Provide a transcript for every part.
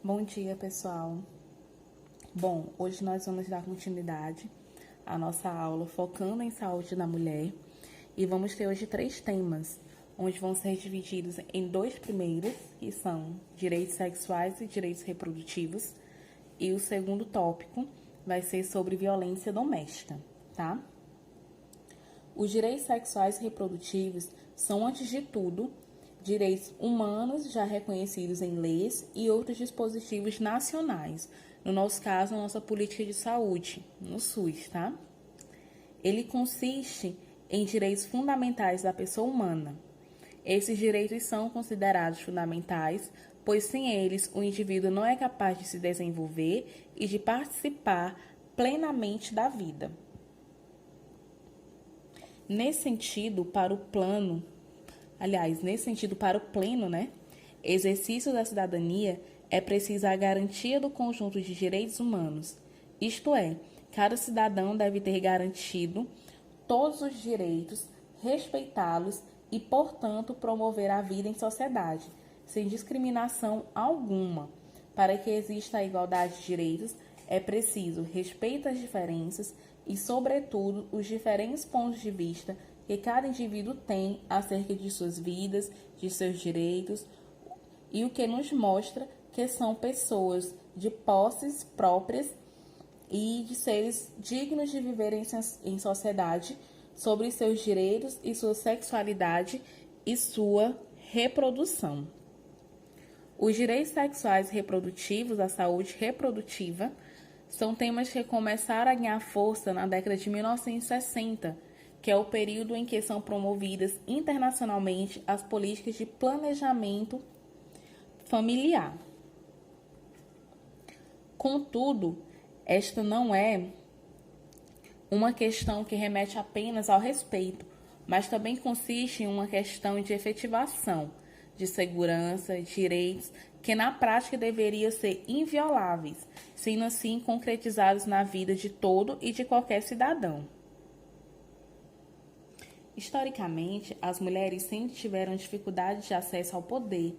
Bom dia, pessoal. Bom, hoje nós vamos dar continuidade à nossa aula focando em saúde da mulher e vamos ter hoje 3 temas, onde vão ser divididos em 2 primeiros, que são direitos sexuais e direitos reprodutivos, e o segundo tópico vai ser sobre violência doméstica, tá? Os direitos sexuais e reprodutivos são, antes de tudo, direitos humanos já reconhecidos em leis e outros dispositivos nacionais. No nosso caso, a nossa política de saúde, no SUS, tá? Ele consiste em direitos fundamentais da pessoa humana. Esses direitos são considerados fundamentais, pois sem eles o indivíduo não é capaz de se desenvolver e de participar plenamente da vida. Nesse sentido, para o pleno, exercício da cidadania é preciso a garantia do conjunto de direitos humanos. Isto é, cada cidadão deve ter garantido todos os direitos, respeitá-los e, portanto, promover a vida em sociedade, sem discriminação alguma. Para que exista a igualdade de direitos, é preciso respeito às diferenças e, sobretudo, os diferentes pontos de vista que cada indivíduo tem acerca de suas vidas, de seus direitos, e o que nos mostra que são pessoas de posses próprias e de seres dignos de viver em sociedade, sobre seus direitos e sua sexualidade e sua reprodução. Os direitos sexuais e reprodutivos, a saúde reprodutiva, são temas que começaram a ganhar força na década de 1960, que é o período em que são promovidas internacionalmente as políticas de planejamento familiar. Contudo, esta não é uma questão que remete apenas ao respeito, mas também consiste em uma questão de efetivação, de segurança, direitos, que na prática deveriam ser invioláveis, sendo assim concretizados na vida de todo e de qualquer cidadão. Historicamente, as mulheres sempre tiveram dificuldade de acesso ao poder,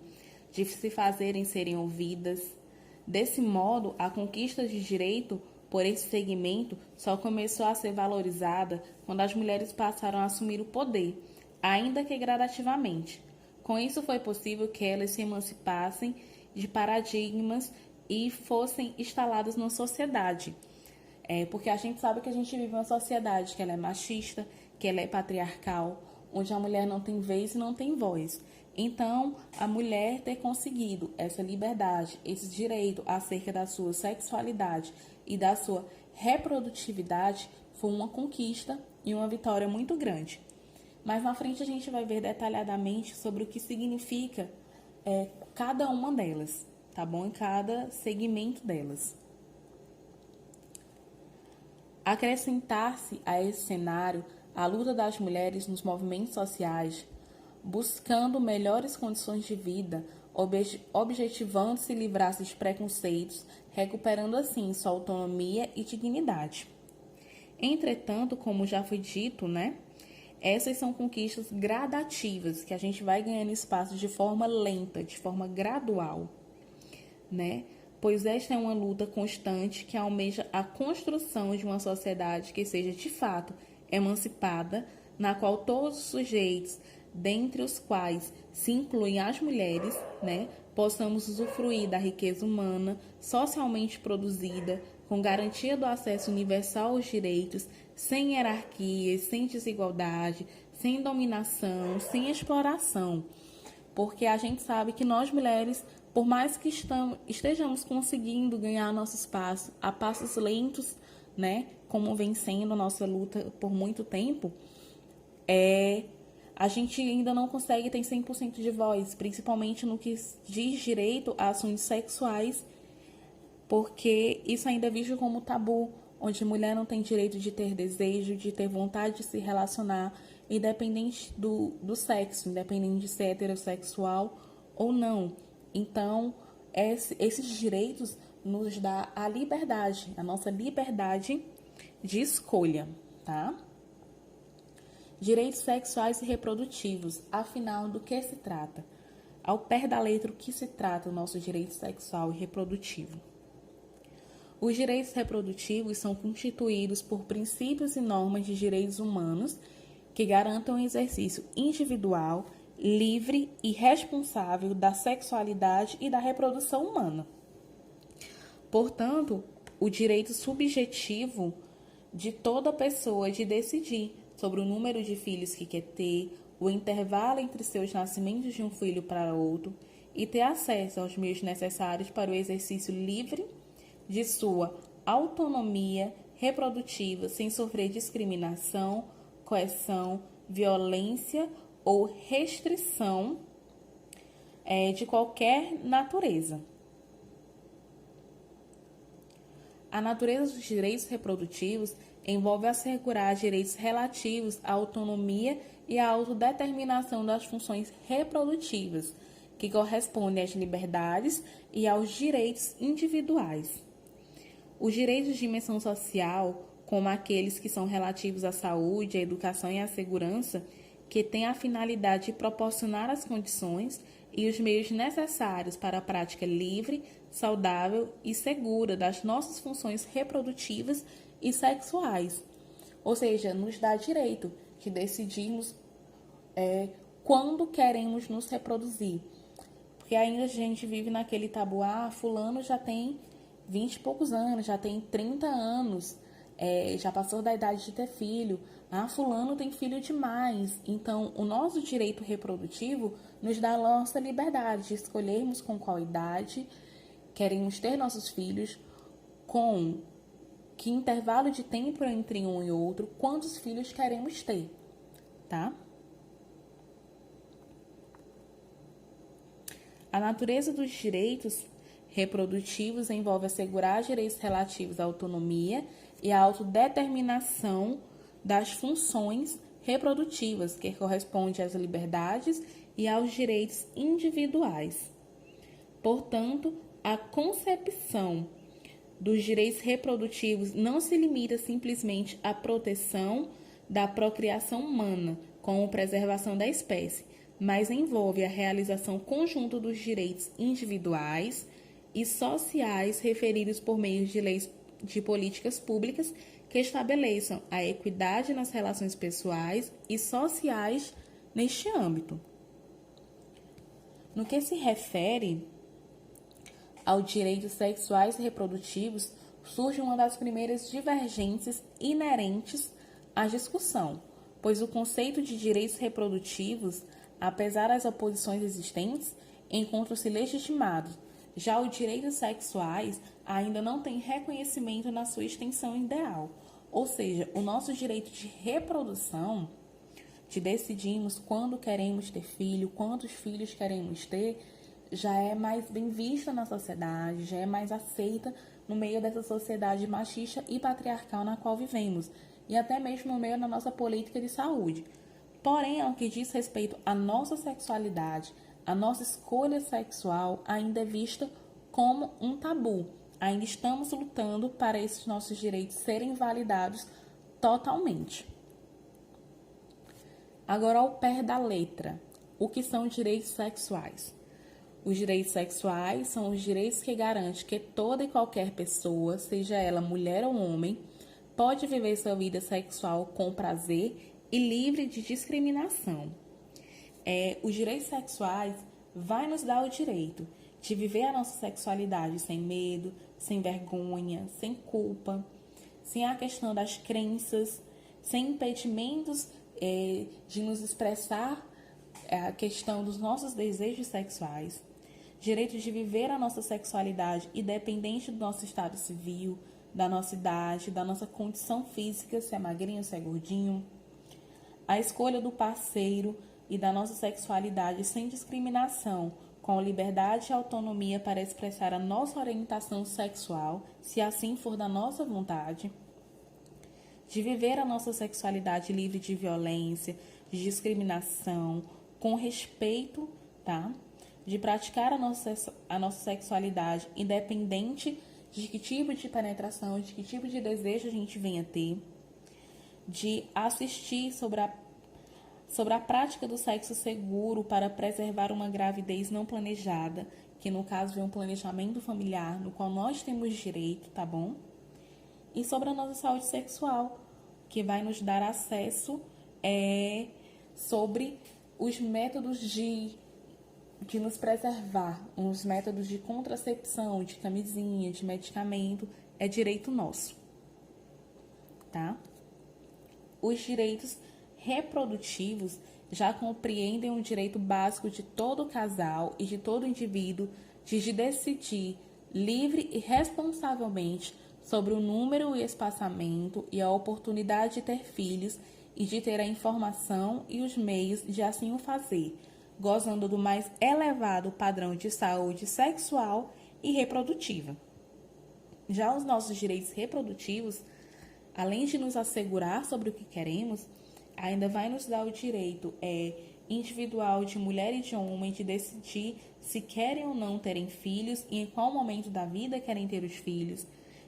de se fazerem serem ouvidas. Desse modo, a conquista de direito por esse segmento só começou a ser valorizada quando as mulheres passaram a assumir o poder, ainda que gradativamente. Com isso, foi possível que elas se emancipassem de paradigmas e fossem instaladas na sociedade. Porque a gente sabe que a gente vive uma sociedade que ela é machista, que ela é patriarcal, onde a mulher não tem vez e não tem voz. Então, a mulher ter conseguido essa liberdade, esse direito acerca da sua sexualidade e da sua reprodutividade foi uma conquista e uma vitória muito grande. Mas na frente a gente vai ver detalhadamente sobre o que significa cada uma delas, tá bom? Em cada segmento delas. Acrescentar-se a esse cenário a luta das mulheres nos movimentos sociais, buscando melhores condições de vida, objetivando se livrar-se de preconceitos, recuperando assim sua autonomia e dignidade. Entretanto, como já foi dito, essas são conquistas gradativas, que a gente vai ganhando espaço de forma lenta, de forma gradual, Pois esta é uma luta constante que almeja a construção de uma sociedade que seja, de fato, emancipada, na qual todos os sujeitos, dentre os quais se incluem as mulheres, possamos usufruir da riqueza humana socialmente produzida, com garantia do acesso universal aos direitos, sem hierarquias, sem desigualdade, sem dominação, sem exploração. Porque a gente sabe que nós mulheres, por mais que estejamos conseguindo ganhar nosso espaço a passos lentos, como vem sendo a nossa luta por muito tempo, a gente ainda não consegue ter 100% de voz, principalmente no que diz direito a ações sexuais, porque isso ainda é visto como tabu, onde mulher não tem direito de ter desejo, de ter vontade de se relacionar, independente do sexo, independente de ser heterossexual ou não. Então, esses direitos nos dá a liberdade, a nossa liberdade de escolha, tá? Direitos sexuais e reprodutivos, afinal, do que se trata? ao pé da letra o que se trata o nosso direito sexual e reprodutivo. Os direitos reprodutivos são constituídos por princípios e normas de direitos humanos que garantam o exercício individual, livre e responsável da sexualidade e da reprodução humana. Portanto, o direito subjetivo de toda pessoa de decidir sobre o número de filhos que quer ter, o intervalo entre seus nascimentos de um filho para outro e ter acesso aos meios necessários para o exercício livre de sua autonomia reprodutiva sem sofrer discriminação, coerção, violência ou restrição de qualquer natureza. A natureza dos direitos reprodutivos envolve assegurar direitos relativos à autonomia e à autodeterminação das funções reprodutivas, que correspondem às liberdades e aos direitos individuais. Os direitos de dimensão social, como aqueles que são relativos à saúde, à educação e à segurança, que têm a finalidade de proporcionar as condições e os meios necessários para a prática livre, saudável e segura das nossas funções reprodutivas e sexuais. Ou seja, nos dá direito de decidirmos quando queremos nos reproduzir. Porque ainda a gente vive naquele tabu, fulano já tem 20 e poucos anos, já tem 30 anos, já passou da idade de ter filho, fulano tem filho demais. Então, o nosso direito reprodutivo nos dá a nossa liberdade de escolhermos com qual idade queremos ter nossos filhos, com que intervalo de tempo entre um e outro, quantos filhos queremos ter, tá? A natureza dos direitos reprodutivos envolve assegurar direitos relativos à autonomia e à autodeterminação das funções reprodutivas, que corresponde às liberdades e aos direitos individuais. Portanto, a concepção dos direitos reprodutivos não se limita simplesmente à proteção da procriação humana, como preservação da espécie, mas envolve a realização conjunta dos direitos individuais e sociais referidos por meio de leis de políticas públicas que estabeleçam a equidade nas relações pessoais e sociais neste âmbito. No que se refere aos direitos sexuais e reprodutivos, surge uma das primeiras divergências inerentes à discussão, pois o conceito de direitos reprodutivos, apesar das oposições existentes, encontra-se legitimado. Já os direitos sexuais ainda não têm reconhecimento na sua extensão ideal, ou seja, o nosso direito de reprodução, de decidirmos quando queremos ter filho, quantos filhos queremos ter, já é mais bem vista na sociedade, já é mais aceita no meio dessa sociedade machista e patriarcal na qual vivemos, e até mesmo no meio da nossa política de saúde. Porém, ao que diz respeito à nossa sexualidade, a nossa escolha sexual ainda é vista como um tabu. Ainda estamos lutando para esses nossos direitos serem validados totalmente. Agora, ao pé da letra, o que são direitos sexuais? Os direitos sexuais são os direitos que garantem que toda e qualquer pessoa, seja ela mulher ou homem, pode viver sua vida sexual com prazer e livre de discriminação. Os direitos sexuais vai nos dar o direito de viver a nossa sexualidade sem medo, sem vergonha, sem culpa, sem a questão das crenças, sem impedimentos de nos expressar a questão dos nossos desejos sexuais, direito de viver a nossa sexualidade independente do nosso estado civil, da nossa idade, da nossa condição física, se é magrinho, se é gordinho, a escolha do parceiro e da nossa sexualidade sem discriminação, com liberdade e autonomia para expressar a nossa orientação sexual, se assim for da nossa vontade, de viver a nossa sexualidade livre de violência, de discriminação, com respeito, tá? De praticar a nossa sexualidade independente de que tipo de penetração, de que tipo de desejo a gente venha ter, de assistir sobre sobre a prática do sexo seguro para preservar uma gravidez não planejada, que no caso é um planejamento familiar, no qual nós temos direito, tá bom? E sobre a nossa saúde sexual, que vai nos dar acesso sobre os métodos de nos preservar, os métodos de contracepção, de camisinha, de medicamento, é direito nosso, tá? Os direitos reprodutivos já compreendem o direito básico de todo casal e de todo indivíduo de decidir livre e responsavelmente sobre o número e espaçamento e a oportunidade de ter filhos e de ter a informação e os meios de assim o fazer, gozando do mais elevado padrão de saúde sexual e reprodutiva. Já os nossos direitos reprodutivos, além de nos assegurar sobre o que queremos, ainda vai nos dar o direito individual de mulher e de homem de decidir se querem ou não terem filhos e em qual momento da vida querem ter os filhos,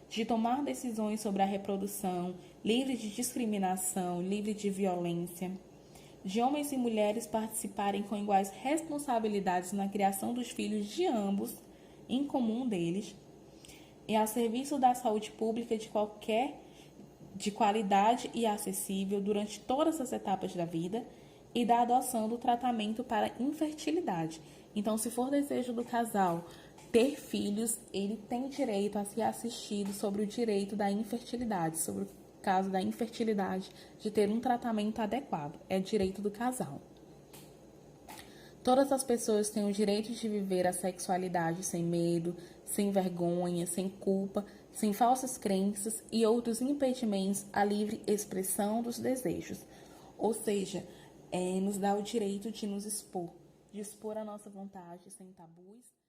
de tomar decisões sobre a reprodução, livre de discriminação, livre de violência, de homens e mulheres participarem com iguais responsabilidades na criação dos filhos de ambos, em comum deles, e a serviço da saúde pública de qualidade e acessível durante todas as etapas da vida e da adoção do tratamento para infertilidade. Então, se for desejo do casal ter filhos, ele tem direito a ser assistido sobre o direito da infertilidade, sobre o caso da infertilidade, de ter um tratamento adequado. É direito do casal. Todas as pessoas têm o direito de viver a sexualidade sem medo, sem vergonha, sem culpa, sem falsas crenças e outros impedimentos à livre expressão dos desejos. Ou seja, nos dá o direito de nos expor, de expor a nossa vontade sem tabus.